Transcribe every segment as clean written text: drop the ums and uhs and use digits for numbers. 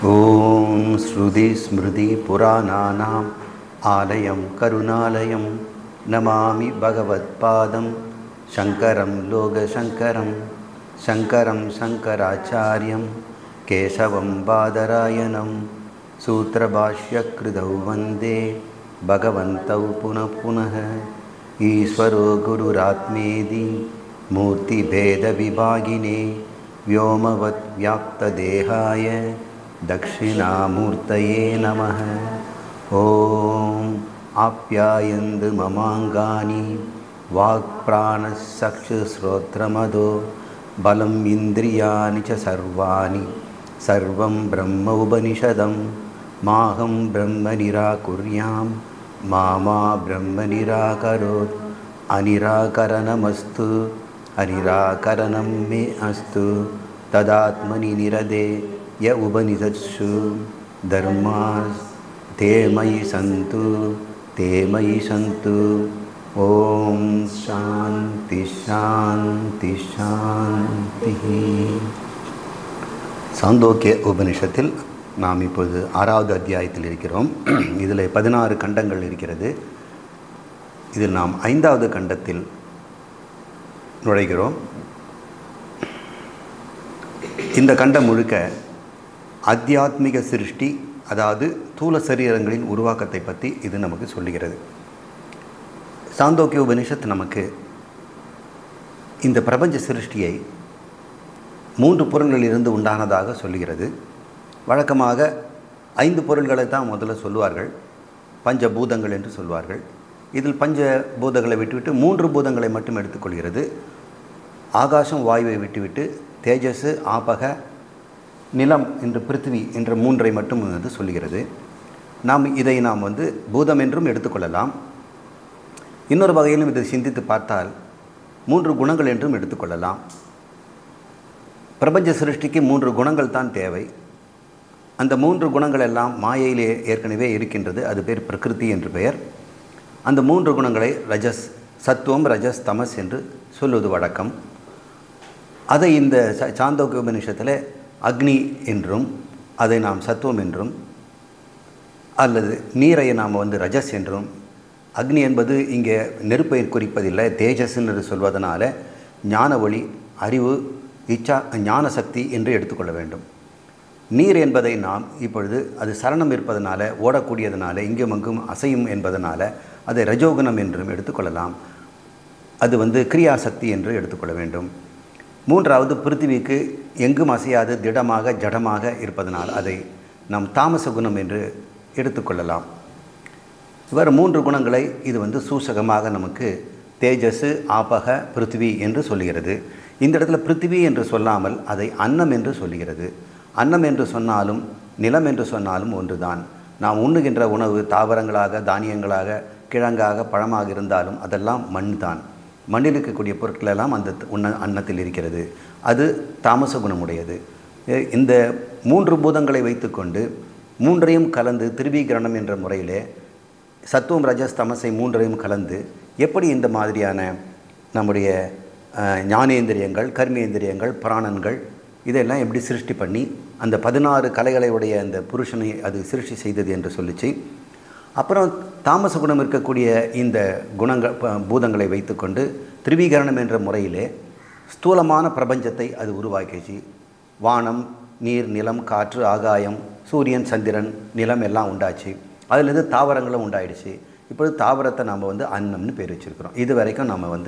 ஓம் ஸ்ருதி ஸ்மிருதி புராணானாம் ஆலயம் கருணாலயம் நமாமி பகவத்பாதம் சங்கரம் லோகசங்கரம் சங்கரம் சங்கராச்சாரியம் கேசவம் பாதராயணம் சூத்திரபாஷ்யக்ருதௌ வந்தே பகவந்தௌ புனః புனः ஈஸ்வரோ குருராத்மேதி மூர்த்திபேதவிபாகினே व्योमवत् व्याप्तदेहाय दक्षिणामूर्तये नमः। ॐ आप्यायन्तु ममाङ्गानि वाक्प्राणश्चक्षुश्रोत्रमदो बलम् इन्द्रियाणि च सर्वाणि सर्वं ब्रह्म उपनिषदं माहं ब्रह्म निराकुर्यां मा ब्रह्म निराकरोत् अनिराकरणमस्तु अनिराकरणं मे अस्तु तदात्मनि निरदे य उपनिषत्सु धर्मास् ते मयि सन्तु ओम शांति शांति शांति। சாந்தோக்கிய உபனிஷத்தில் நாம் இப்போது 6வது அத்தியாயத்தில் இருக்கிறோம். இதில் 16 கண்டங்கள் இருக்கிறது. இதில் நாம் 5வது கண்டத்தில் நுழைகிறோம். இந்த கண்டம் முழுக்க ஆத்தியாத்மிக சிருஷ்டி, அதாவது தூல சரீரங்களின் உருவாக்கத்தை பற்றி இது நமக்கு சொல்லுகிறது. சாந்தோக்கிய உபனிஷத்து நமக்கு இந்த பிரபஞ்ச சிருஷ்டியை 3 பொருள்களிலிருந்து உண்டானதாக சொல்லுகிறது. வழக்கமாக 5 பொருள்களை தான் முதல்ல சொல்லுவார்கள், பஞ்சபூதங்கள் என்று சொல்வார்கள். இதில் பஞ்சபூதங்களை விட்டுவிட்டு 3 பூதங்களை மட்டும் எடுத்துக்கொள்கிறது. ஆகாசம் வாயுவை விட்டுவிட்டு தேஜஸ், ஆபக, நிலம் என்று பிருத்திவி என்ற 3ஐ மட்டும் அது சொல்லுகிறது. இதை நாம் பூதம் என்றும் எடுத்துக்கொள்ளலாம். இன்னொரு வகையிலும் இதை சிந்தித்து பார்த்தால் 3 குணங்கள் என்றும் எடுத்துக்கொள்ளலாம். பிரபஞ்ச சிருஷ்டிக்கு 3 குணங்கள் தான் தேவை. அந்த 3 குணங்கள் எல்லாம் மாயையிலே ஏற்கனவே இருக்கின்றது. அது பேர் பிரகிருதி என்று பெயர். அந்த 3 குணங்களை ரஜஸ், சத்துவம், ரஜஸ், தமஸ் என்று சொல்வது வழக்கம். அதை இந்த சாந்தோக்கிய உபநிஷத்தில் அக்னி என்றும், அதை நாம் சத்துவம் என்றும், அல்லது நீரை நாம் ரஜஸ் என்றும், அக்னி என்பது இங்கே நெருப்பை குறிப்பதில்லை, தேஜஸ் என்று சொல்வதனால ஞான ஒளி, அறிவு, இச்சா, ஞான சக்தி என்று எடுத்துக்கொள்ள வேண்டும். நீர் என்பதை நாம் இப்பொழுது அது சலனம் இருப்பதனால, ஓடக்கூடியதனால, இங்கும் அங்கும் அசையும் என்பதனால அதை ரஜோகுணம் என்றும் எடுத்துக்கொள்ளலாம். அது கிரியாசக்தி என்று எடுத்துக்கொள்ள வேண்டும். 3வது பிருத்திவிக்கு எங்கும் அசையாது திடமாக ஜடமாக இருப்பதனால் அதை நாம் தாமச குணம் என்று எடுத்துக்கொள்ளலாம். இவ்வாறு 3 குணங்களை இது சூசகமாக நமக்கு தேஜஸ், ஆபக, பிருத்திவி என்று சொல்லுகிறது. இந்த இடத்துல பிருத்திவி என்று சொல்லாமல் அதை அன்னம் என்று சொல்லுகிறது. அன்னம் என்று சொன்னாலும் நிலம் என்று சொன்னாலும் ஒன்றுதான். நாம் உண்ணுகின்ற உணவு தாவரங்களாக, தானியங்களாக, கிழங்காக, பழமாக இருந்தாலும் அதெல்லாம் மண் தான். மண்ணில் இருக்கக்கூடிய பொருட்கள் எல்லாம் அந்த அன்னத்தில் இருக்கிறது. அது தாமச குணமுடையது. இந்த 3 பூதங்களை வைத்துக்கொண்டு 3ஐயும் கலந்து திருவீகரணம் என்ற முறையிலே சத்துவம், ரஜஸ், தமசை 3ஐயும் கலந்து எப்படி இந்த மாதிரியான நம்முடைய ஞானேந்திரியங்கள், கர்மேந்திரியங்கள், பிராணன்கள் இதெல்லாம் எப்படி சிருஷ்டி பண்ணி அந்த 16 கலைகளுடைய அந்த புருஷனை அது சிருஷ்டி செய்தது என்று சொல்லிச்சு. அப்புறம் தாமச குணம் இருக்கக்கூடிய இந்த குணங்கள், பூதங்களை வைத்துக்கொண்டு திரிவீகரணம் என்ற முறையிலே ஸ்தூலமான பிரபஞ்சத்தை அது உருவாக்கிச்சு. வானம், நீர், நிலம், காற்று, ஆகாயம், சூரியன், சந்திரன், நிலம் எல்லாம் உண்டாச்சு. அதிலிருந்து தாவரங்களும் உண்டாயிடுச்சு. இப்பொழுது தாவரத்தை நாம் அன்னம்னு பேர் வச்சுருக்கிறோம். இது வரைக்கும் நம்ம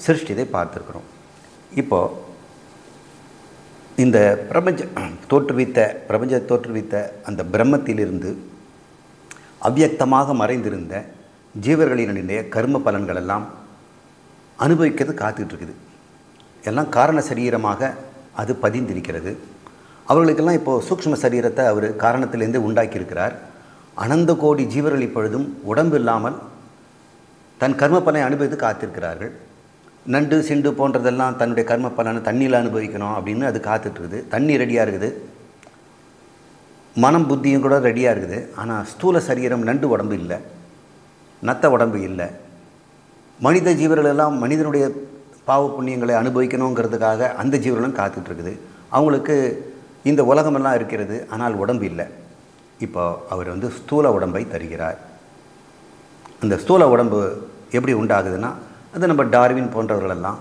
சிருஷ்டிதை பார்த்துருக்குறோம். இப்போது இந்த பிரபஞ்ச தோற்றுவித்த அந்த பிரம்மத்திலிருந்து அவ்யக்தமாக மறைந்திருந்த ஜீவர்களினுடைய கர்ம பலன்கள் எல்லாம் அனுபவிக்கிறது காத்துட்ருக்குது. எல்லாம் காரண சரீரமாக அது பதிந்திருக்கிறது. அவர்களுக்கெல்லாம் இப்போது சூக்ஷ்ம சரீரத்தை அவர் காரணத்திலேருந்து உண்டாக்கியிருக்கிறார். அனந்த கோடி ஜீவர்கள் இப்பொழுதும் உடம்பு இல்லாமல் தன் கர்ம பலனை அனுபவித்து காத்திருக்கிறார்கள். நண்டு, சிண்டு போன்றதெல்லாம் தன்னுடைய கர்ம பலனை தண்ணியில் அனுபவிக்கணும் அப்படின்னு அது காத்துட்ருக்குது. தண்ணி ரெடியாக இருக்குது, மனம் புத்தியும் கூட ரெடியாக இருக்குது. ஆனால் ஸ்தூல சரீரம், நண்டு உடம்பு இல்லை, நத்த உடம்பு இல்லை. மனித ஜீவர்கள் எல்லாம் மனிதனுடைய பாவ புண்ணியங்களை அனுபவிக்கணுங்கிறதுக்காக அந்த ஜீவர்களும் காத்துட்ருக்குது. அவங்களுக்கு இந்த உலகமெல்லாம் இருக்கிறது, ஆனால் உடம்பு இல்லை. இப்போ அவர் வந்து ஸ்தூல உடம்பை தருகிறார். அந்த ஸ்தூல உடம்பு எப்படி உண்டாகுதுன்னா, அது நம்ம டார்வின் போன்றவர்களெல்லாம்,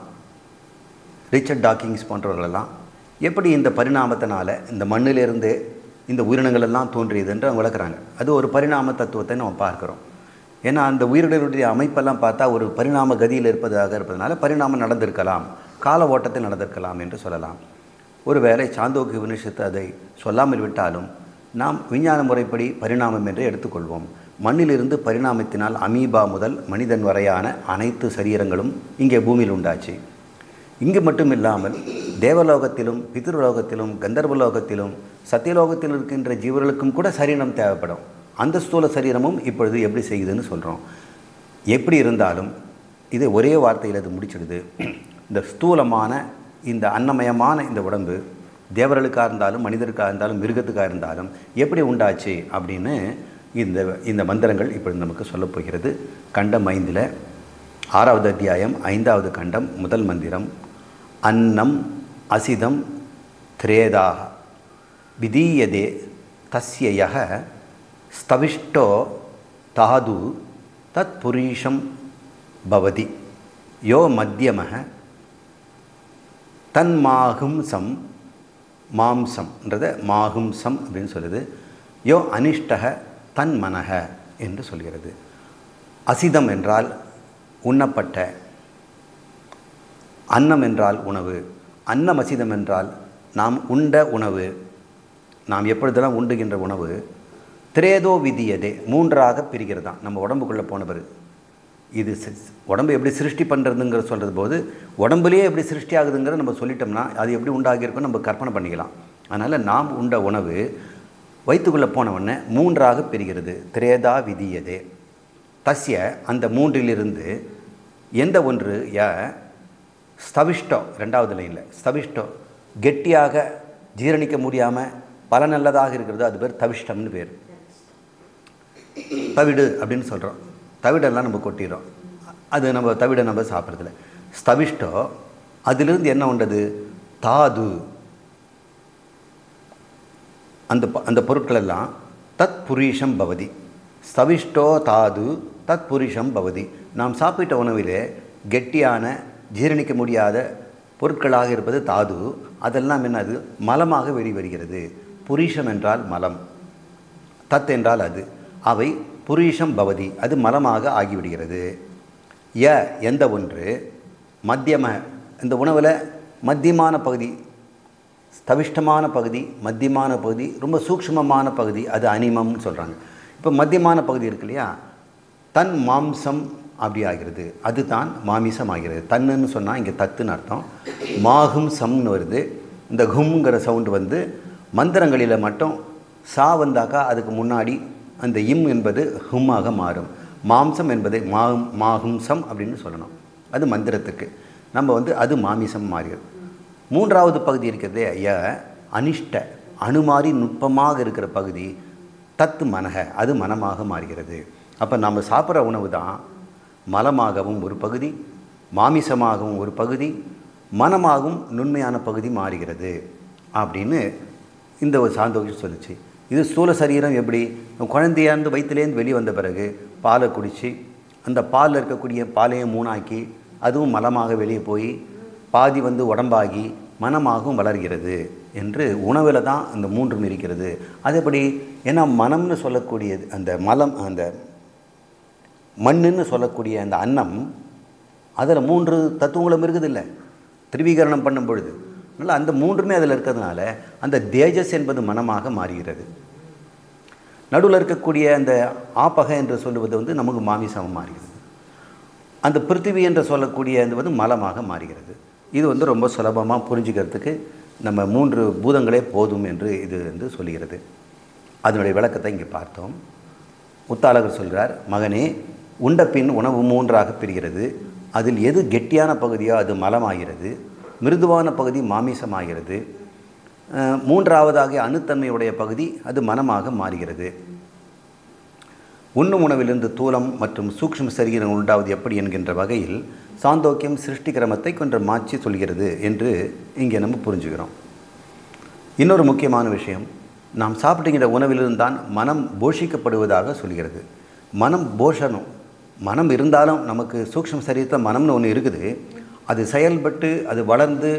ரிச்சர்ட் டாக்கிங்ஸ் போன்றவர்களெல்லாம் எப்படி இந்த பரிணாமத்தினால இந்த மண்ணிலிருந்து இந்த உயிரினங்கள் எல்லாம் தோன்றியது என்று அவங்க விளக்குறாங்க. அது ஒரு பரிணாம தத்துவத்தை நம்ம பார்க்குறோம். ஏன்னா அந்த உயிரினங்களுடைய அமைப்பெல்லாம் பார்த்தா ஒரு பரிணாம கதியில் இருப்பதனால பரிணாமம் நடந்திருக்கலாம், கால ஓட்டத்தில் நடந்திருக்கலாம் என்று சொல்லலாம். ஒருவேளை சாந்தோக்கிய உபநிஷத்து அதை சொல்லாமல் விட்டாலும் நாம் விஞ்ஞான முறைப்படி பரிணாமம் என்று எடுத்துக்கொள்வோம். மண்ணிலிருந்து பரிணாமத்தினால் அமீபா முதல் மனிதன் வரையான அனைத்து சரீரங்களும் இங்கே பூமியில் உண்டாச்சு. இங்கு மட்டும் இல்லாமல் தேவலோகத்திலும் பித்ருலோகத்திலும் கந்தர்வலோகத்திலும் சத்தியலோகத்தில் இருக்கின்ற ஜீவர்களுக்கும் கூட சரீரம் தேவைப்படும். அந்த ஸ்தூல சரீரமும் இப்பொழுது எப்படி செய்யுதுன்னு சொல்கிறோம். எப்படி இருந்தாலும் இதை ஒரே வார்த்தையில் அது முடிச்சிடுது. இந்த ஸ்தூலமான இந்த அன்னமயமான இந்த உடம்பு தேவர்களுக்காக இருந்தாலும் மனிதருக்காக இருந்தாலும் மிருகத்துக்காக இருந்தாலும் எப்படி உண்டாச்சு அப்படின்னு இந்த மந்திரங்கள் இப்படி நமக்கு சொல்லப்போகிறது. கண்டம் 5 6வது அத்தியாயம் 5வது கண்டம் முதல் மந்திரம். அன்னம் அசிதம் திரேதாக விதீயதே தஸ்யயः ஸ்தவிஷ்டோ தாது தத் புரீஷம் பவதி யோ மத்தியமः தன்மாகும்சம் மாம்சம்ன்றத மாகும்சம் அப்படின்னு சொல்லுது. யோ அனிஷ்டக தன் மனக என்று சொல்கிறது. அசிதம் என்றால் உண்ணப்பட்ட, அன்னம் என்றால் உணவு, அன்னம் அசிதம் என்றால் நாம் உண்ட உணவு, நாம் எப்பொழுதெல்லாம் உண்டுகின்ற உணவு. திரேதோ விதியதே 3ஆக பிரிகிறதான் நம்ம உடம்புக்குள்ளே போன பிறகு. இது உடம்பு எப்படி சிருஷ்டி பண்ணுறதுங்கிற சொல்கிறது போது உடம்புலேயே எப்படி சிருஷ்டி ஆகுதுங்கிற நம்ம சொல்லிட்டோம்னா அது எப்படி உண்டாகியிருக்கும் நம்ம கற்பனை பண்ணிக்கலாம். அதனால் நாம் உண்ட உணவு வயிற்றுக்குள்ளே போனவுடனே 3ஆக பிரிகிறது. திரேதா விதியதே தஸ்ய அந்த 3லிருந்து எந்த ஒன்று ஸ்தவிஷ்டோ 2வது லைனில் ஸ்தவிஷ்டோ கெட்டியாக ஜீரணிக்க முடியாமல் பல நல்லதாக இருக்கிறது, அது பேர் தவிஷ்டம்னு பேர். தவிடு அப்படின்னு சொல்கிறோம். தவிடெல்லாம் நம்ம கொட்டிடுறோம், அது நம்ம தவிடை நம்ம சாப்பிட்றதில்ல. ஸ்தவிஷ்டோ அதிலிருந்து என்ன உண்டது? தாது, அந்த பொருட்கள் எல்லாம் தத் புரீஷம் பவதி. ஸ்தவிஷ்டோ தாது தத் புரீஷம் பவதி. நாம் சாப்பிட்ட உணவிலே கெட்டியான ஜீரணிக்க முடியாத பொருட்களாக இருப்பது தாது. அதெல்லாம் என்னது? மலமாக வெளிவருகிறது. புரீஷம் என்றால் மலம், தத் என்றால் அது. அவை புரீஷம் பவதி, அது மலமாக ஆகிவிடுகிறது. எந்த ஒன்று மத்தியம, இந்த உணவில் மத்தியமான பகுதி, ஸ்தவிஷ்டமான பகுதி, மத்தியமான பகுதி, ரொம்ப சூக்ஷ்மமான பகுதி, அது அனிமம்னு சொல்கிறாங்க. இப்போ மத்தியமான பகுதி இருக்கு இல்லையா, தன் மாம்சம் அப்படி ஆகிறது, அதுதான் மாமிசம் ஆகிறது. தன்னுன்னு சொன்னால் இங்கே தத்துன்னு அர்த்தம். மாகும் சம்னு வருது. இந்த கும்ங்கிற சவுண்டு வந்து மந்திரங்களில் மட்டும் சா வந்தாக்கா அதுக்கு முன்னாடி அந்த இம் என்பது ஹும்மாக மாறும். மாம்சம் என்பதை மாகும் சம் அப்படின்னு சொல்லணும். அது மந்திரத்துக்கு நம்ம வந்து அது மாமிசம் மாறுகிறது. 3வது பகுதி இருக்கிறதே அனிஷ்ட, அணுமாறி நுட்பமாக இருக்கிற பகுதி தத்து மனக, அது மனமாக மாறுகிறது. அப்போ நம்ம சாப்பிட்ற உணவு தான் மலமாகவும் ஒரு பகுதி, மாமிசமாகவும் ஒரு பகுதி, மனமாகவும் நுண்மையான பகுதி மாறுகிறது அப்படின்னு இந்த ஒரு சாந்தோக்கியம் சொல்லிச்சு. இது ஸ்தூல சரீரம் எப்படி குழந்தையாந்து வயிற்றுலேருந்து வெளியே வந்த பிறகு பாலை குடித்து அந்த பாலில் இருக்கக்கூடிய பாலையும் 3ஆக்கி அதுவும் மலமாக வெளியே போய் பாதி வந்து உடம்பாகி மனமாகவும் வளர்கிறது என்று உணவில் தான் அந்த 3ம் இருக்கிறது. அதேபடி ஏன்னா மனம்னு சொல்லக்கூடியது அந்த மலம், அந்த மண்ணுன்னு சொல்லக்கூடிய அந்த அன்னம், அதில் 3 தத்துவங்களும் இருக்குதில்லை திரிவீகரணம் பண்ணும் பொழுது. அதனால் அந்த 3மே அதில் இருக்கிறதுனால அந்த தேஜஸ் என்பது மனமாக மாறுகிறது. நடுவில் இருக்கக்கூடிய அந்த ஆப்பக என்று சொல்லுவது வந்து நமக்கு மாமிசமாக மாறுகிறது. அந்த பிருத்திவி என்று சொல்லக்கூடிய அந்த வந்து மலமாக மாறுகிறது. இது வந்து ரொம்ப சுலபமாக புரிஞ்சுக்கிறதுக்கு நம்ம 3 பூதங்களே போதும் என்று இது வந்து சொல்லுகிறது. அதனுடைய விளக்கத்தை இங்கே பார்த்தோம். முத்தாளகர் சொல்கிறார், மகனே, உண்ட பின் உணவு 3ஆக பிரிகிறது. அதில் எது கெட்டியான பகுதியோ அது மலமாகிறது, மிருதுவான பகுதி மாமிசமாகிறது, 3ஆவதாக அணுத்தன்மையுடைய பகுதி அது மனமாக மாறுகிறது. உண்ணும் உணவிலிருந்து தூலம் மற்றும் சூக்ஷ்ம சரீரம் உண்டாவது எப்படி என்கின்ற வகையில் சாந்தோக்கியம் சிருஷ்டி கிரமத்தை கொஞ்சம் மாற்றி சொல்கிறது என்று இங்கே நம்ம புரிஞ்சுக்கிறோம். இன்னொரு முக்கியமான விஷயம், நாம் சாப்பிடுகின்ற உணவிலிருந்து தான் மனம் போஷிக்கப்படுவதாக சொல்கிறது. மனம் போஷணம், மனம் இருந்தாலும் நமக்கு சூக்ஷ்ம சரீரத்தில் மனம்னு ஒன்று இருக்குது. அது செயல்பட்டு அது வளர்ந்து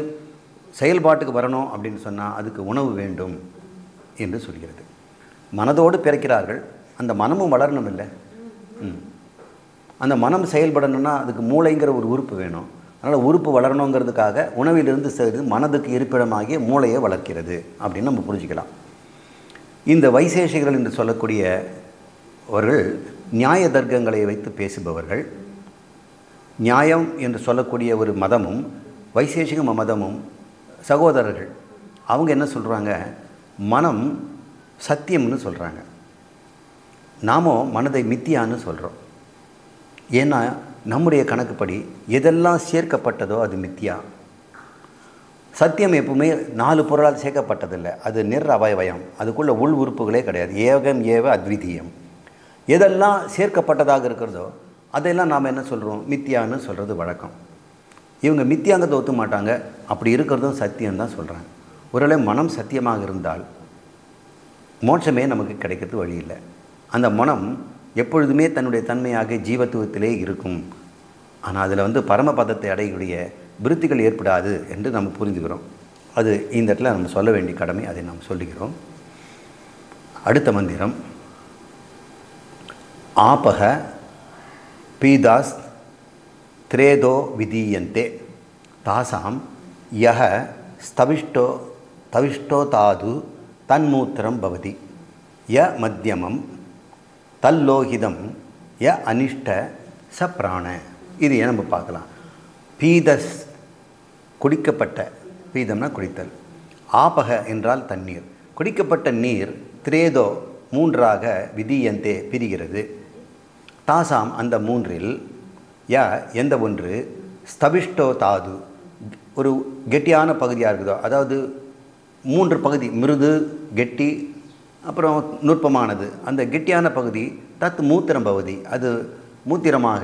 செயல்பாட்டுக்கு வரணும் அப்படின்னு சொன்னால் அதுக்கு உணவு வேண்டும் என்று சொல்கிறது. மனதோடு பிறக்கிறார்கள், அந்த மனமும் வளரணும் இல்லை. அந்த மனம் செயல்படணும்னா அதுக்கு மூளைங்கிற ஒரு உறுப்பு வேணும். அதனால் உறுப்பு வளரணுங்கிறதுக்காக உணவிலிருந்து சேர்ந்து மனதுக்கு இருப்பிடமாகிய மூளையை வளர்க்கிறது அப்படின்னு நம்ம புரிஞ்சுக்கலாம். இந்த வைசேஷிகர்கள் என்று சொல்லக்கூடிய அவர்கள் நியாய தர்க்கங்களை வைத்து பேசுபவர்கள். நியாயம் என்று சொல்லக்கூடிய ஒரு மதமும் வைசேஷிக மதமும் சகோதரர்கள். அவங்க என்ன சொல்கிறாங்க, மனம் சத்தியம்னு சொல்கிறாங்க, நாமோ மனதை மித்தியான்னு சொல்கிறோம். ஏன்னா நம்முடைய கணக்குப்படி எதெல்லாம் சேர்க்கப்பட்டதோ அது மித்தியா. சத்தியம் எப்பவுமே 4 பொருளால் சேர்க்கப்பட்டதில்லை, அது அவயவயம், அதுக்குள்ள உள் உறுப்புகளே கிடையாது. ஏகம் ஏவ அத்விதீயம். எதெல்லாம் சேர்க்கப்பட்டதாக இருக்கிறதோ அதெல்லாம் நாம் என்ன சொல்கிறோம், மித்தியான்னு சொல்கிறது வழக்கம். இவங்க மித்தியாங்கிறத ஒத்து மாட்டாங்க, அப்படி இருக்கிறதும் சத்தியம்தான் சொல்கிறாங்க. ஒருவேளை மனம் சத்தியமாக இருந்தால் மோட்சமே நமக்கு கிடைக்கிறது வழி இல்லை. அந்த மனம் எப்பொழுதுமே தன்னுடைய தன்மையாக ஜீவத்துவத்திலே இருக்கும். ஆனால் அதில் பரமபதத்தை அடையக்கூடிய விருத்திகள் ஏற்படாது என்று நம்ம புரிந்துக்கிறோம். அது இந்த இடத்துல நம்ம சொல்ல வேண்டிய கடமை, அதை நாம் சொல்லுகிறோம். அடுத்த மந்திரம், ஆபக பீதாஸ் திரேதோ விதீயந்தே தாசாம் யஹ ஸ்தவிஷ்டோ தாது தன்மூத்திரம் பவதி ய மத்தியமம் தல்லோகிதம் ய அனிஷ்ட ச பிராண. இதையே நம்ம பார்க்கலாம். பீதஸ் குடிக்கப்பட்ட, பீதம்னா குடித்தல், ஆபக என்றால் தண்ணீர், குடிக்கப்பட்ட நீர், திரேதோ 3ஆக விதீயந்தே பிரிகிறது, தாசாம் அந்த 3இல் ய எந்த ஒன்று, ஸ்தபிஷ்டோ தாது ஒரு கெட்டியான பகுதியாக இருக்குதோ, அதாவது 3 பகுதி, மிருது, கெட்டி, அப்புறம் நுட்பமானது. அந்த கெட்டியான பகுதி தத் மூத்திரம் பகுதி, அது மூத்திரமாக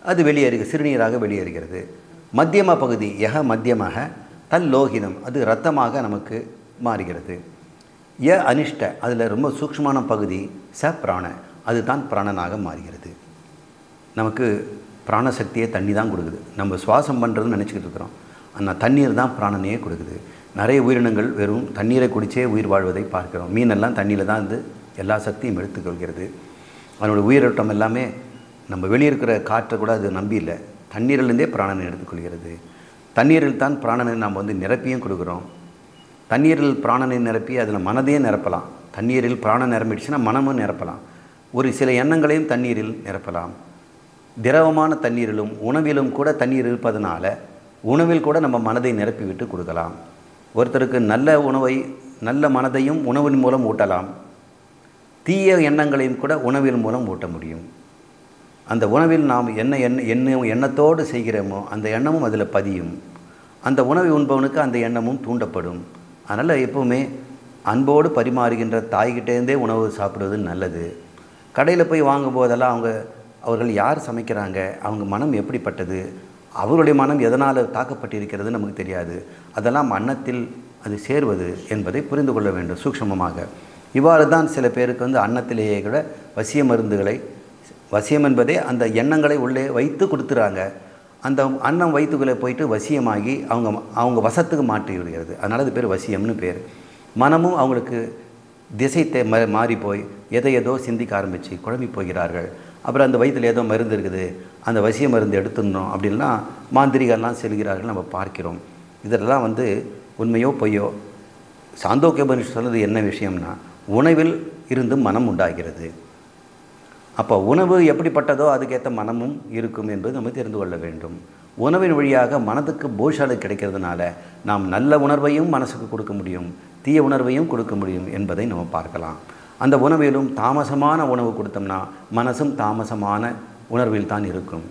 அது வெளியேறுகிறது, சிறுநீராக வெளியேறுகிறது. மத்தியம பகுதி யக மத்தியமாக தல் லோகிதம், அது இரத்தமாக நமக்கு மாறுகிறது. ய அனிஷ்ட, அதில் ரொம்ப சூக்ஷ்மமான பகுதி ச பிராண, அதுதான் பிராணனாக மாறுகிறது. நமக்கு பிராணசக்தியை தண்ணி தான் கொடுக்குது. நம்ம சுவாசம் பண்ணுறதுன்னு நினச்சிக்கிட்டு இருக்கிறோம், ஆனால் தண்ணீர் தான் பிராணனையே கொடுக்குது. நிறைய உயிரினங்கள் வெறும் தண்ணீரை குடித்தே உயிர் வாழ்வதை பார்க்கிறோம். மீனெல்லாம் தண்ணியில் தான் எல்லா சக்தியும் எடுத்துக்கொள்கிறது. அதனோட உயிரோட்டம் எல்லாமே நம்ம வெளியே இருக்கிற காற்றை கூட அது நம்பி இல்லை, தண்ணீரிலிருந்தே பிராணனை எடுத்துக்கொள்கிறது. தண்ணீரில் தான் பிராணனை நாம் நிரப்பியும் கொடுக்குறோம். தண்ணீரில் பிராணனை நிரப்பி அதில் மனதையும் நிரப்பலாம். தண்ணீரில் பிராணம் நிரம்பிடுச்சுன்னா மனமும் நிரப்பலாம். ஒரு சில எண்ணங்களையும் தண்ணீரில் நிரப்பலாம். திரவமான தண்ணீரிலும் உணவிலும் கூட தண்ணீர் இருப்பதனால உணவில் கூட நம்ம மனதை நிரப்பி விட்டு கொடுக்கலாம். ஒருத்தருக்கு நல்ல உணவை, நல்ல மனதையும் உணவின் மூலம் ஊட்டலாம். தீய எண்ணங்களையும் கூட உணவின் மூலம் ஊட்ட முடியும். அந்த உணவில் நாம் எண்ணத்தோடு செய்கிறோமோ அந்த எண்ணமும் அதில் பதியும். அந்த உணவை உண்பவனுக்கு அந்த எண்ணமும் தூண்டப்படும். அதனால் எப்போவுமே அன்போடு பரிமாறுகின்ற தாய்கிட்டேருந்தே உணவு சாப்பிடுவது நல்லது. கடையில் போய் வாங்கும்போதெல்லாம் அவர்கள் யார் சமைக்கிறாங்க, அவங்க மனம் எப்படிப்பட்டது, அவருடைய மனம் எதனால் தாக்கப்பட்டிருக்கிறது நமக்கு தெரியாது. அதெல்லாம் அன்னத்தில் அது சேர்வது என்பதை புரிந்து கொள்ள வேண்டும் சூக்ஷ்மமாக. இவ்வாறு தான் சில பேருக்கு அன்னத்திலேயே கூட வசிய மருந்துகளை, வசியம் என்பதே அந்த எண்ணங்களை உள்ளே வைத்து கொடுத்துறாங்க. அந்த அன்னம் வயிற்றுக்குள்ளே போயிட்டு வசியமாகி அவங்க வசத்துக்கு மாற்றி விடுகிறது. அதனால் அது பேர் வசியம்னு பேர். மனமும் அவங்களுக்கு திசை மாறி போய் எதோ சிந்திக்க ஆரம்பித்து குழம்பி போகிறார்கள். அப்புறம் அந்த வயிற்றில் ஏதோ மருந்து இருக்குது, அந்த வசிய மருந்து எடுத்துடணும் அப்படின்னா மாந்திரிகெல்லாம் செல்கிறார்கள், நம்ம பார்க்கிறோம். இதெல்லாம் உண்மையோ பொய்யோ, சாந்தோக்கிய உபனிஷத் சொல்வது என்ன விஷயம்னா, உணவில் இருந்து மனம் உண்டாகிறது. அப்போ உணவு எப்படிப்பட்டதோ அதுக்கேற்ற மனமும் இருக்கும் என்பது நம்ம தெரிந்து கொள்ள வேண்டும். உணவின் வழியாக மனதுக்கு போஷாலை கிடைக்கிறதுனால நாம் நல்ல உணர்வையும் மனசுக்கு கொடுக்க முடியும், தீய உணர்வையும் கொடுக்க முடியும் என்பதை நம்ம பார்க்கலாம். அந்த உணவிலும் தாமசமான உணவு கொடுத்தோம்னா மனசும் தாமசமான உணர்வில் தான் இருக்கும்.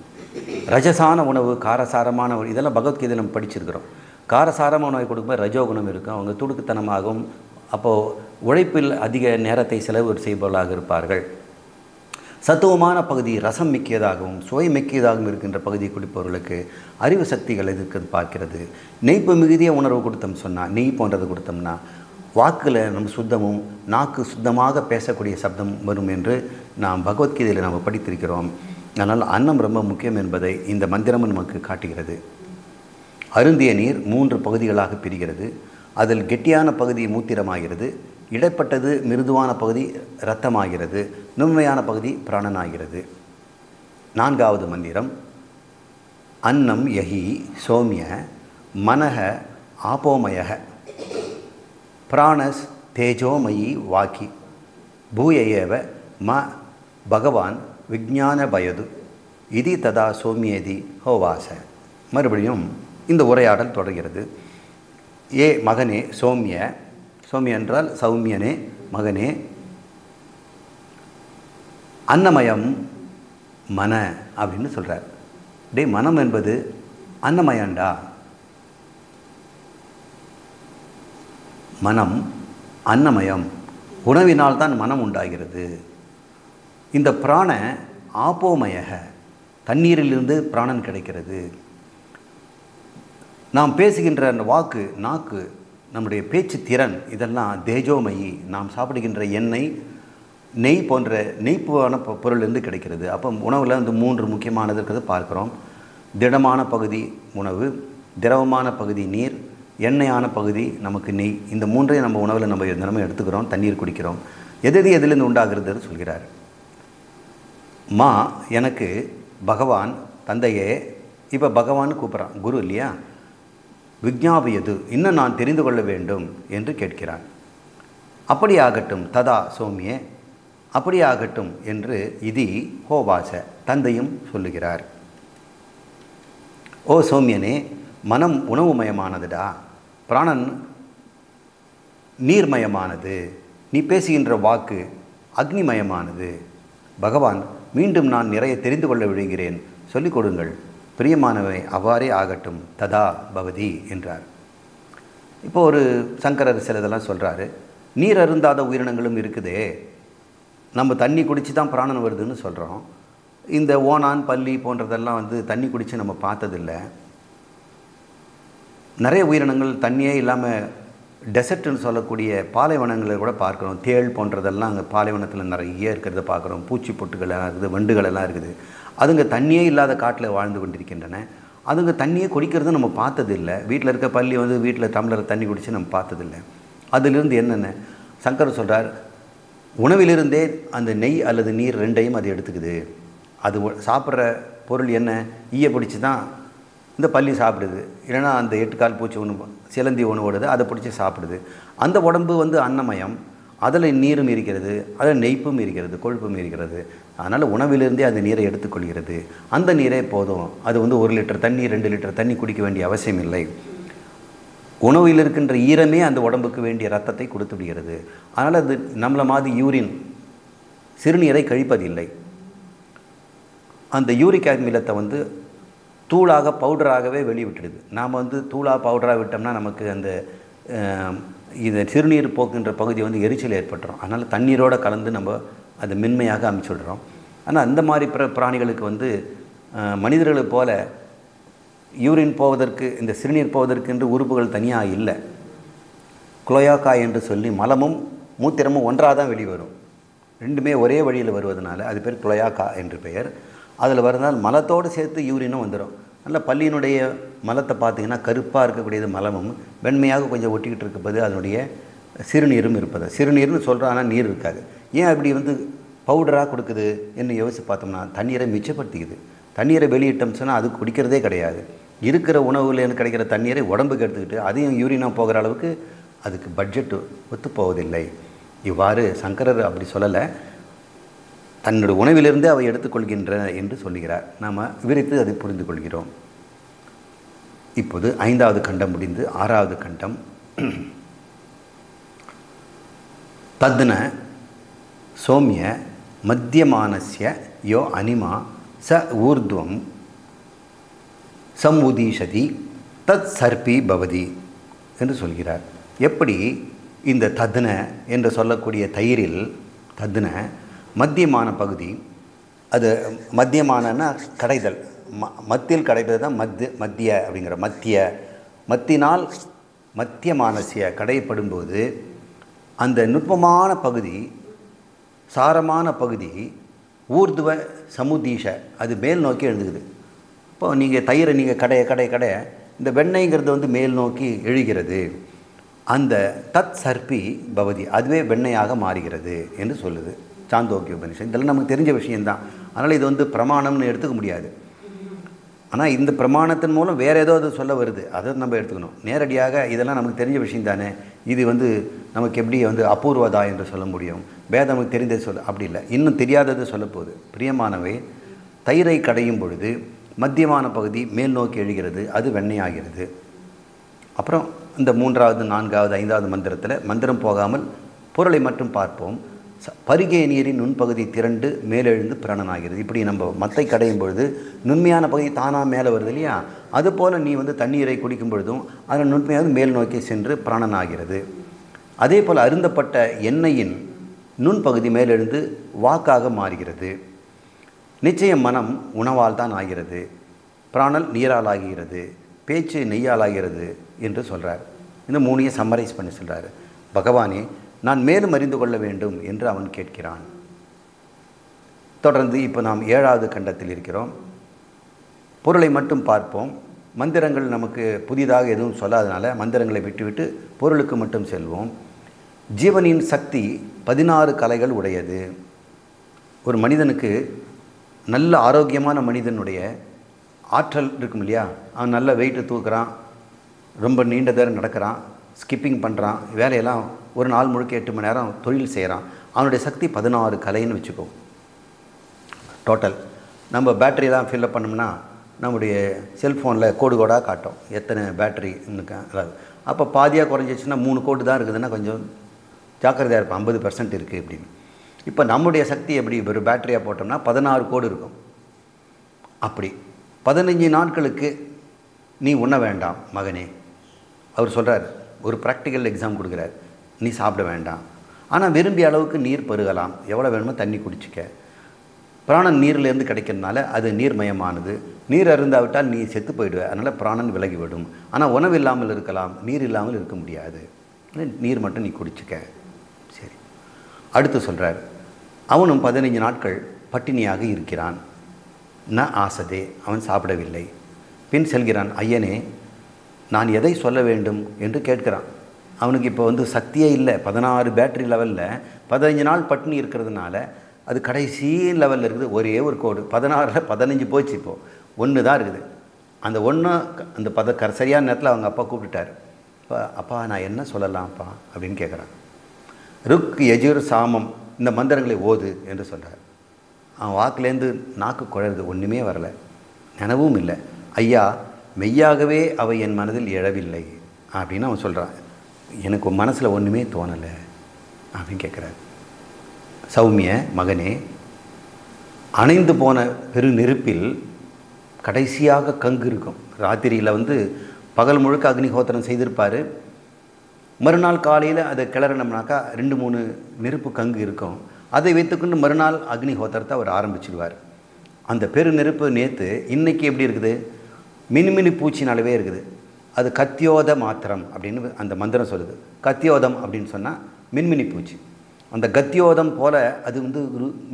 ரஜசான உணவு, காரசாரமான உணவு, இதெல்லாம் பகவத்கீதை நம்ம படிச்சிருக்கிறோம். காரசாரமான உணவை கொடுக்கும்போது ரஜோகுணம் இருக்கும், அவங்க துடுக்குத்தனமாகவும் அப்போது உழைப்பில் அதிக நேரத்தை செலவு செய்பவர்களாக இருப்பார்கள். சத்துவமான பகுதி ரசம் மிக்கதாகவும் சுவை மிக்கதாகவும் இருக்கின்ற பகுதியை குடிப்பவர்களுக்கு அறிவு சக்திகள் எதுக்கு பார்க்கிறது. நெய்ப்பு மிகுதிய உணர்வு கொடுத்தோம் சொன்னால், நெய் போன்றது கொடுத்தோம்னா வாக்கில் நம்ம சுத்தமும் நாக்கு சுத்தமாக பேசக்கூடிய சப்தம் வரும் என்று நாம் பகவத்கீதையில் நாம் படித்திருக்கிறோம். அதனால் அன்னம் ரொம்ப முக்கியம் என்பதை இந்த மந்திரமும் நமக்கு காட்டுகிறது. அருந்திய நீர் 3 பகுதிகளாக பிரிகிறது. அதில் கெட்டியான பகுதி மூத்திரமாகிறது, இடைப்பட்டது மிருதுவான பகுதி இரத்தமாகிறது, நுண்மையான பகுதி பிராணனாகிறது. 4வது மந்திரம் அன்னம் யஹி சோமிய மனஹ ஆபோமய பிராணஸ் தேஜோமயி வாக்கி பூயேவ ம பகவான் விஜ்ஞான பயது இதி ததா சோமியேதி ஹோவாச. மறுபடியும் இந்த உரையாடல் தொடர்கிறது. ஏ மகனே சோமிய, சோமிய என்றால் சௌமியனே, மகனே, அன்னமயம் மன அப்படின்னு சொல்கிறார். டே மனம் என்பது அன்னமயண்டா. மனம் அன்னமயம், உணவினால் தான் மனம் உண்டாகிறது. இந்த பிராண ஆப்போமயக, தண்ணீரிலிருந்து பிராணன் கிடைக்கிறது. நாம் பேசுகின்ற அந்த வாக்கு, நாக்கு, நம்முடைய பேச்சு திறன் இதெல்லாம் தேஜோமயி. நாம் சாப்பிடுகின்ற எண்ணெய், நெய் போன்ற நெய்ப்புவான பொருளிலிருந்து கிடைக்கிறது. அப்போ உணவில் வந்து 3 முக்கியமானது இருக்கிறது பார்க்குறோம். திடமான பகுதி உணவு, திரவமான பகுதி நீர், எண்ணெயான பகுதி நமக்கு நெய். இந்த 3ஐயும் நம்ம உணவில் நம்ம தினமும் எடுத்துக்கிறோம், தண்ணீர் குடிக்கிறோம். எதிலிருந்து உண்டாகிறது சொல்கிறார். மா எனக்கு பகவான் தந்தையே, இப்போ பகவான் கூப்பிட்றான், குரு இல்லையா, விஜ்ஞாபியது இன்னும் நான் தெரிந்து கொள்ள வேண்டும் என்று கேட்கிறான். அப்படியாகட்டும் ததா சோமியே, அப்படியாகட்டும் என்று இதி ஹோவாச தந்தையும் சொல்லுகிறார். ஓ சோமியனே, மனம் உணவுமயமானதுடா, பிராணன் நீர்மயமானது, நீ பேசுகின்ற வாக்கு அக்னிமயமானது. பகவான் மீண்டும் நான் நிறைய தெரிந்து கொள்ள விடுகிறேன், சொல்லிக் கொடுங்கள், பிரியமானவை அவ்வாறே ஆகட்டும், ததா பவதி என்றார். இப்போ ஒரு சங்கரர் சிலதெல்லாம் சொல்கிறாரு. நீர் அருந்தாத உயிரினங்களும் இருக்குதே, நம்ம தண்ணி குடித்து தான் பிராணன் வருதுன்னு சொல்கிறோம். இந்த ஓணான் பல்லி போன்றதெல்லாம் வந்து தண்ணி குடித்து நம்ம பார்த்ததில்லை. நிறைய உயிரினங்கள் தண்ணியே இல்லாமல் டெசர்ட்னு சொல்லக்கூடிய பாலைவனங்களை கூட பார்க்குறோம். தேள் போன்றதெல்லாம் அங்கே பாலைவனத்தில் நிறைய இருக்கிறத பார்க்குறோம். பூச்சி பொட்டுகள் எல்லாம் இருக்குது, வண்டுகள் எல்லாம் இருக்குது. அதுங்க தண்ணியே இல்லாத காட்டில் வாழ்ந்து கொண்டிருக்கின்றன. அதுங்க தண்ணியே குடிக்கிறது நம்ம பார்த்ததில்லை. வீட்டில் இருக்க பள்ளி வந்து வீட்டில் டம்ளர் தண்ணி குடித்து நம்ம பார்த்ததில்லை. அதிலிருந்து என்னென்ன சங்கர் சொல்கிறார், உணவிலிருந்தே அந்த நெய் அல்லது நீர் 2ஐயும் அது எடுத்துக்குது. அது சாப்பிட்ற பொருள் என்ன, ஈய பிடிச்சி தான் இந்த பள்ளி சாப்பிடுது, இல்லைன்னா அந்த 8 கால் பூச்சி ஒன்று சிலந்தி ஒன்று ஓடுது, அதை பிடிச்சி சாப்பிடுது. அந்த உடம்பு வந்து அன்னமயம், அதில் நீரும் இருக்கிறது, அதில் நெய்ப்பும் இருக்கிறது, கொழுப்பும் இருக்கிறது. அதனால் உணவிலிருந்தே அந்த நீரை எடுத்துக்கொள்கிறது. அந்த நீரே போதும். அது வந்து 1 லிட்டர் தண்ணி 2 லிட்டர் தண்ணி குடிக்க வேண்டிய அவசியம் இல்லை. உணவில் இருக்கின்ற ஈரமே அந்த உடம்புக்கு வேண்டிய ரத்தத்தை கொடுத்து விடுகிறது. அதனால் அது நம்மளை மாதிரி யூரின் சிறுநீரை கழிப்பதில்லை. அந்த யூரிக் அமிலத்தை வந்து தூளாக பவுடராகவே வெளிவிட்டுடுது. நாம் வந்து தூளாக பவுடராக விட்டோம்னா நமக்கு அந்த இந்த சிறுநீர் போக்குன்ற பகுதி வந்து எரிச்சல் ஏற்பட்டுரும். அதனால் தண்ணீரோடு கலந்து நம்ம அதை மென்மையாக அமைச்சு விடுறோம். ஆனால் அந்த மாதிரி பிராணிகளுக்கு வந்து மனிதர்களைப் போல யூரின் போவதற்கு, இந்த சிறுநீர் போவதற்கு என்று உறுப்புகள் தனியாக இல்லை. குளோயாக்கா என்று சொல்லி மலமும் மூத்திரமும் ஒன்றாக தான் வெளிவரும். 2மே ஒரே வழியில் வருவதனால அது பேர் குளோயாக்கா என்று பெயர். அதில் வருந்தால் மலத்தோடு சேர்த்து யூரினும் வந்துடும். நல்ல பல்லியினுடைய மலத்தை பார்த்திங்கன்னா கருப்பாக இருக்கக்கூடியது மலமும், வெண்மையாக கொஞ்சம் ஒட்டிக்கிட்டு இருப்பது அதனுடைய சிறுநீரும் இருப்பது. சிறுநீர்னு சொல்கிறோம், ஆனால் நீர் இருக்காது. ஏன் அப்படி வந்து பவுடராக கொடுக்குது என்று யோசித்து பார்த்தோம்னா தண்ணீரை மிச்சப்படுத்திக்குது. தண்ணீரை வெளியிட்டோம் சொன்னால் அது குடிக்கிறதே கிடையாது. இருக்கிற உணவுலேருந்து கிடைக்கிற தண்ணீரை உடம்புக்கு எடுத்துக்கிட்டு அதையும் யூரினாக போகிற அளவுக்கு அதுக்கு பட்ஜெட்டு ஒத்து போவதில்லை. இவ்வாறு சங்கரர் அப்படி சொல்லலை, தன்னுடைய உணவிலிருந்தே அவை எடுத்துக்கொள்கின்றன என்று சொல்லுகிறார். நாம் விரித்து அதை புரிந்து கொள்கிறோம். இப்போது 5வது கண்டம் முடிந்து 6வது கண்டம். தத்ன சோமிய மத்தியமானஸ்ய யோ அனிமா ச ஊர்துவம் சம்முதீஷதி தத் சர்பி பவதி என்று சொல்கிறார். எப்படி இந்த தத்ன என்று சொல்லக்கூடிய தயிரில் தத்ன மத்தியமான பகுதி, அது மத்தியமானன்னா கடைதல், மத்தியில் கடைதல் தான் மத்திய அப்படிங்கிற மத்தினால் மத்தியமானசிய கடைப்படும்போது அந்த நுட்பமான பகுதி, சாரமான பகுதி ஊர்துவ சமுதீஷ அது மேல் நோக்கி எழுதுகுது. இப்போ நீங்கள் தயிரை நீங்கள் கடைய இந்த வெண்ணெய்ங்கிறது வந்து மேல் நோக்கி எழுகிறது. அந்த தத் சர்ப்பி பவதி அதுவே வெண்ணையாக மாறுகிறது என்று சொல்லுது சாந்தோக்கிய உபனிஷத். இதெல்லாம் நமக்கு தெரிஞ்ச விஷயந்தான். அதனால் இது வந்து பிரமாணம்னு எடுத்துக்க முடியாது. ஆனால் இந்த பிரமாணத்தின் மூலம் வேறு ஏதோ அது சொல்ல வருது, அதை நம்ம எடுத்துக்கணும். நேரடியாக இதெல்லாம் நமக்கு தெரிஞ்ச விஷயம் தானே, இது வந்து நமக்கு எப்படி வந்து அபூர்வதா என்று சொல்ல முடியும்? வேதம் நமக்கு தெரிந்தது சொல்ல அப்படி இல்லை, இன்னும் தெரியாதது சொல்ல போகுது. பிரியமானவை, தயிரை கடையும் பொழுது மத்தியமான பகுதி மேல் நோக்கி எழுகிறது, அது வெண்ணையாகிறது. அப்புறம் இந்த 3வது 4வது 5வது மந்திரத்தில் மந்திரம் போகாமல் பொருளை மட்டும் பார்ப்போம். பருகிய நீரின் நுண்பகுதி திரண்டு மேலெழுந்து பிராணனாகிறது. இப்படி நம்ம மத்தை கடையும் பொழுது நுண்மையான பகுதி தானாக மேலே வருது இல்லையா, அதுபோல் நீ வந்து தண்ணீரை குடிக்கும் பொழுதும் அதில் நுண்மையாக மேல் நோக்கி சென்று பிராணனாகிறது. அதே போல் அருந்தப்பட்ட எண்ணெயின் நுண்பகுதி மேலெழுந்து வாக்காக மாறுகிறது. நிச்சயம் மனம் உணவால் தான் ஆகிறது, பிராணல் நீரால் ஆகிறது, பேச்சு நெய்யால் ஆகிறது என்று சொல்கிறார். இந்த 3ஐயும் சம்மரைஸ் பண்ணி சொல்கிறார். பகவானே, நான் மேலும் அறிந்து கொள்ள வேண்டும் என்று அவன் கேட்கிறான். தொடர்ந்து இப்போ நாம் 7வது கண்டத்தில் இருக்கிறோம். பொருளை மட்டும் பார்ப்போம். மந்திரங்கள் நமக்கு புதிதாக எதுவும் சொல்லாதனால மந்திரங்களை விட்டுவிட்டு பொருளுக்கு மட்டும் செல்வோம். ஜீவனின் சக்தி 16 கலைகள் உடையது. ஒரு மனிதனுக்கு, நல்ல ஆரோக்கியமான மனிதனுடைய ஆற்றல் இருக்கும் இல்லையா, அவன் நல்ல வெயிட்டு தூக்குறான், ரொம்ப நீண்ட நேரம் நடக்கிறான், ஸ்கிப்பிங் பண்ணுறான், வேலையெல்லாம் ஒரு நாள் முழுக்க 8 மணி நேரம் தொழில் செய்கிறான். அவனுடைய சக்தி 16 கலைன்னு வச்சுக்கோ. டோட்டல் நம்ம பேட்டரியெல்லாம் ஃபில்லப் பண்ணோம்னா நம்முடைய செல்ஃபோனில் கோடாக காட்டும் எத்தனை பேட்டரி அதாவது. அப்போ பாதியாக குறைஞ்சிச்சுன்னா 3 கோடு தான் இருக்குதுன்னா கொஞ்சம் ஜாக்கிரதையாக இருப்போம், 50% இருக்குது அப்படின்னு. இப்போ நம்முடைய சக்தி எப்படி ஒரு பேட்டரியாக போட்டோம்னா 16 கோடு இருக்கும். அப்படி 15 நாட்களுக்கு நீ உண்ண வேண்டாம் மகனே. அவர் சொல்கிறார், ஒரு ப்ராக்டிக்கல் எக்ஸாம் கொடுக்குறார். நீ சாப்பிட வேண்டாம், ஆனால் விரும்பிய அளவுக்கு நீர் பருகலாம், எவ்வளோ வேணுமோ தண்ணி குடிச்சிக்க. பிராணன் நீரிலேருந்து கிடைக்கிறதுனால அது நீர்மயமானது. நீர் அருந்தாவிட்டால் நீ செத்து போயிடுவே, அதனால் பிராணன் விலகிவிடும். ஆனால் உணவு இல்லாமல் இருக்கலாம், நீர் இல்லாமல் இருக்க முடியாது. நீர் மட்டும் நீ குடிச்சிக்க. சரி, அடுத்து சொல்கிறார், அவனும் 15 நாட்கள் பட்டினியாக இருக்கிறான். ந ஆசதே, அவன் சாப்பிடவில்லை. பின் செல்கிறான். ஐயனே, நான் எதை சொல்ல வேண்டும் என்று கேட்கிறான். அவனுக்கு இப்போ வந்து சக்தியே இல்லை. 16 பேட்டரி லெவலில் 15 நாள் பட்டினி இருக்கிறதுனால அது கடைசி லெவலில் இருக்குது. ஒரே ஒரு கோடு 16ல் 15 போச்சு, இப்போது 1 தான் இருக்குது. அந்த 1 அந்த சரியான நேரத்தில் அவங்க அப்பா கூப்பிட்டுட்டார். அப்பா நான் என்ன சொல்லலாம்ப்பா அப்படின்னு கேட்குறான். ருக் யஜுர் சாமம் இந்த மந்திரங்களை ஓது என்று சொல்கிறார். அவன் வாக்குலேருந்து நாக்கு குழருது, ஒன்றுமே வரலை, நினைவும் இல்லை. ஐயா, மெய்யாகவே அவை என் மனதில் எழவில்லை அப்படின்னு அவன் சொல்கிறான். எனக்கு மனசில் ஒன்றுமே தோணலை அப்படின்னு கேட்குறார். சௌமிய மகனே, அணைந்து போன பெரு நெருப்பில் கடைசியாக கங்கு இருக்கும். ராத்திரியில் வந்து பகல் முழுக்க அக்னிஹோத்திரம் செய்திருப்பார். மறுநாள் காலையில் அதை கிளறினோம்னாக்கா 2-3 நெருப்பு கங்கு இருக்கும். அதை வைத்துக்கொண்டு மறுநாள் அக்னிஹோத்திரத்தை அவர் ஆரம்பிச்சிடுவார். அந்த பெரு நெருப்பு நேற்று இன்றைக்கி எப்படி இருக்குது, மினுமினி பூச்சின் அளவே இருக்குது. அது கத்தியோத மாத்திரம் அப்படின்னு அந்த மந்திரம் சொல்லுது. கத்தியோதம் அப்படின்னு சொன்னால் மின்மினி பூச்சி. அந்த கத்தியோதம் போல் அது வந்து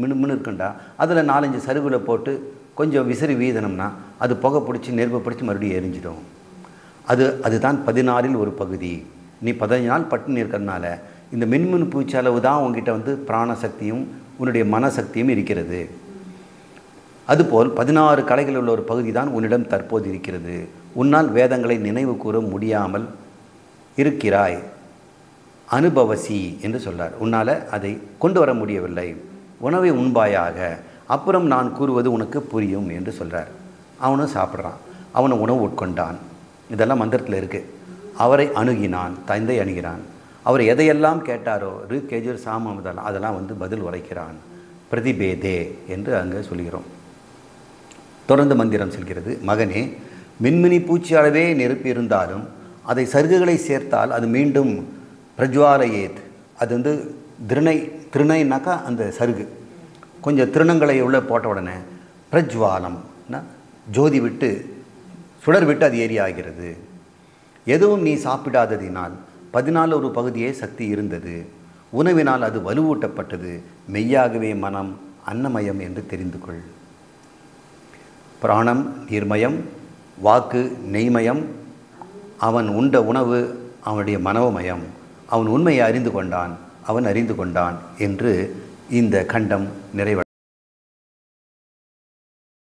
மினுமின்னு இருக்குண்டா, அதில் 4-5 சருகுல போட்டு கொஞ்சம் விசிறி வீதனம்னா அது புகை பிடிச்சி நெருப்பு பிடிச்சி மறுபடியும் எரிஞ்சிடும். அதுதான் 16ல் ஒரு பகுதி. நீ 15 நாள் பட்டினி இருக்கிறதுனால இந்த மின்மின் பூச்சி அளவு தான் உங்ககிட்ட வந்து பிராணசக்தியும் உன்னுடைய மனசக்தியும் இருக்கிறது. அதுபோல் 16 கலைகள் உள்ள ஒரு பகுதி தான் உன்னிடம் தற்போது இருக்கிறது. உன்னால் வேதங்களை நினைவு கூற முடியாமல் இருக்கிறாய், அனுபவசி என்று சொல்கிறார். உன்னால் அதை கொண்டு வர முடியவில்லை. உணவை உண்பாயாக, அப்புறம் நான் கூறுவது உனக்கு புரியும் என்று சொல்கிறார். அவனும் சாப்பிட்றான், அவனை உணவு உட்கொண்டான். இதெல்லாம் மந்திரத்தில் இருக்குது. அவரை அணுகினான், தந்தை அணுகிறான். அவர் எதையெல்லாம் கேட்டாரோ ருக்கேஜர் சாமம் அதெல்லாம் வந்து பதில் உரைக்கிறான். பிரதிபேதே என்று அங்கே சொல்கிறோம். தொடர்ந்து மந்திரம் சொல்கிறது. மகனே, மின்மினி பூச்சி அளவே நெருப்பு இருந்தாலும் அதை சருகுகளை சேர்த்தால் அது மீண்டும் பிரஜ்வாலயேத். அது வந்து திருணைனாக்கா அந்த சருகு கொஞ்சம் திருணங்களை உள்ளே போட்ட உடனே பிரஜ்வாலம் ஜோதி விட்டு சுடர் விட்டு அது ஏறி ஆகிறது. எதுவும் நீ சாப்பிடாததினால் 14 ஒரு பகுதியே சக்தி இருந்தது. உணவினால் அது வலுவூட்டப்பட்டது. மெய்யாகவே மனம் அன்னமயம் என்று தெரிந்து கொள். பிராணம் நீர்மயம், வாக்கு நெய்மயம், அவன் உண்ட உணவு அவனுடைய மனோமயம். அவன் உண்மையை அறிந்து கொண்டான், அவன் அறிந்து கொண்டான் என்று இந்த கண்டம் நிறைவடை